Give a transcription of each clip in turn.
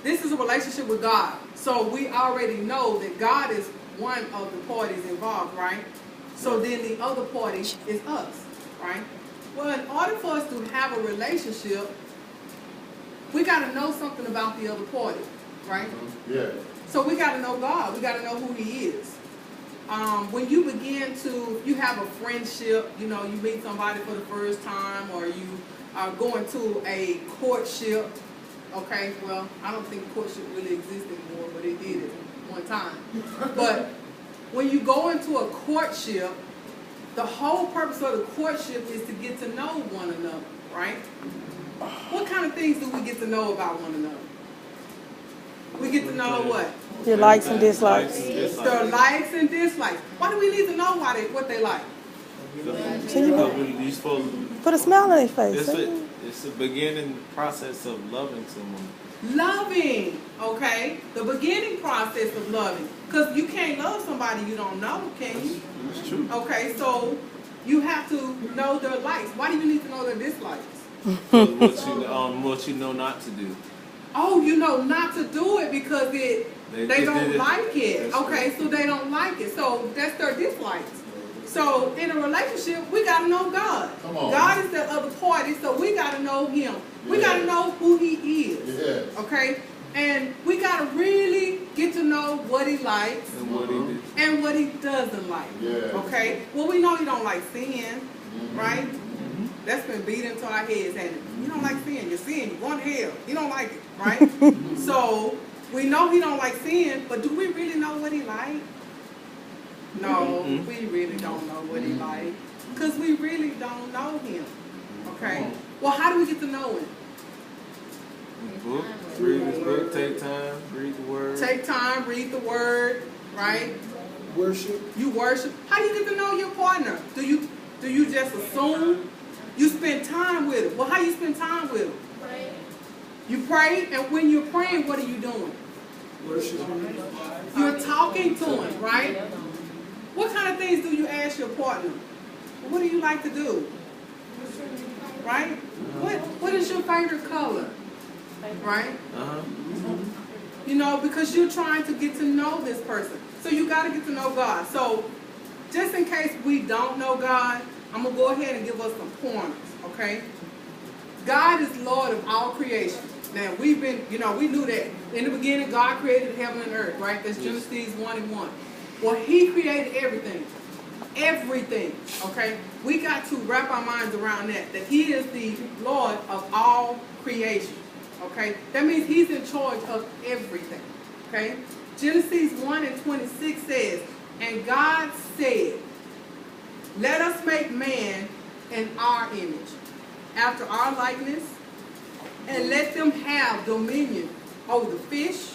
this is a relationship with God. So we already know that God is one of the parties involved, right? So then the other party is us, right? Well, in order for us to have a relationship, we got to know something about the other party, right? Yeah. So we got to know God. We got to know who He is. When you begin to, you have a friendship, you know, you meet somebody for the first time, or you are going to a courtship. Okay, well, I don't think courtship really exists anymore, but it did at one time. But when you go into a courtship, the whole purpose of the courtship is to get to know one another, right? What kind of things do we get to know about one another? We get to know what? Your likes and dislikes. Their likes and dislikes. Why do we need to know what they like? So you put a smile on their face. It's the beginning process of loving someone. Loving, okay? The beginning process of loving. Because you can't love somebody you don't know, can you? It's true. Okay, so you have to know their likes. Why do you need to know their dislikes? What you know not to do. Oh, you know not to do it because they don't like it. Okay, right. So they don't like it. So that's their dislikes. So in a relationship, we got to know God. Come on. God is the other party, so we got to know Him. We got to know who He is. Yes. Okay? And we got to really get to know what He likes And what he did. and what He doesn't like. Yes. Okay? Well, we know He don't like sin, right? That's been beat into our heads, and you don't like sin. You're sin. You're going to hell. You don't like it, right? So we know He don't like sin, but do we really know what He like? No, we really don't know what He like, because we really don't know Him. Okay. Well, how do we get to know Him? Book, read His book, take time, read the Word. Take time, read the Word, right? Worship. You worship. How do you get to know your partner? Do you just assume? You spend time with him. Well, how you spend time with him? Pray. You pray, and when you're praying, what are you doing? Worship. You're talking to him, right? What kind of things do you ask your partner? What do you like to do? Right? What is your favorite color? Right? You know, because you're trying to get to know this person. So you got to get to know God. So just in case we don't know God, I'm going to go ahead and give us some pointers, okay? God is Lord of all creation. Now, we knew that. In the beginning, God created heaven and earth, right? That's Genesis 1:1. Well, He created everything. Everything, okay? We got to wrap our minds around that He is the Lord of all creation, okay? That means He's in charge of everything, okay? Genesis 1:26 says, and God said, let us make man in our image, after our likeness, and let them have dominion over the fish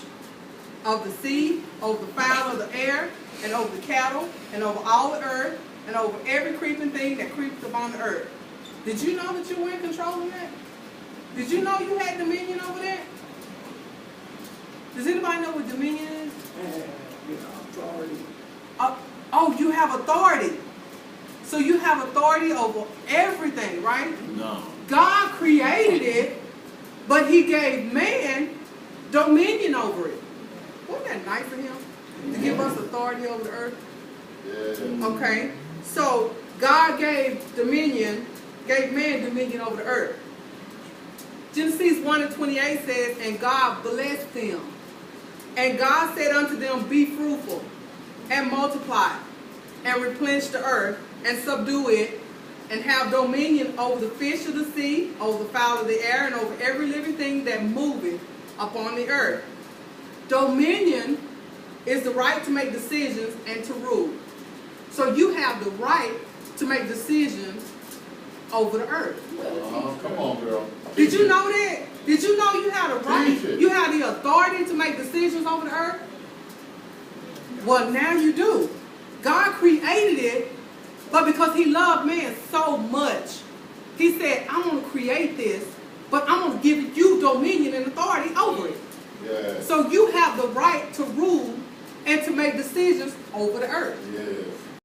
of the sea, over the fowl of the air, and over the cattle, and over all the earth, and over every creeping thing that creeps upon the earth. Did you know that you were in control of that? Did you know you had dominion over that? Does anybody know what dominion is? Authority. Oh, you have authority. So you have authority over everything, right? No. God created it, but He gave man dominion over it. Wasn't that nice of Him to give us authority over the earth? Yeah. Okay. So God gave man dominion over the earth. Genesis 1:28 says, and God blessed them. And God said unto them, be fruitful, and multiply, and replenish the earth, and subdue it, and have dominion over the fish of the sea, over the fowl of the air, and over every living thing that moveth upon the earth. Dominion is the right to make decisions and to rule. So you have the right to make decisions over the earth. Come on, girl. Did you know that? Did you know you had a right? Teach it. You have the authority to make decisions over the earth? Well, now you do. God created it, but because He loved man so much, He said, I'm going to create this, but I'm going to give you dominion and authority over it. Yes. So you have the right to rule and to make decisions over the earth. Yes.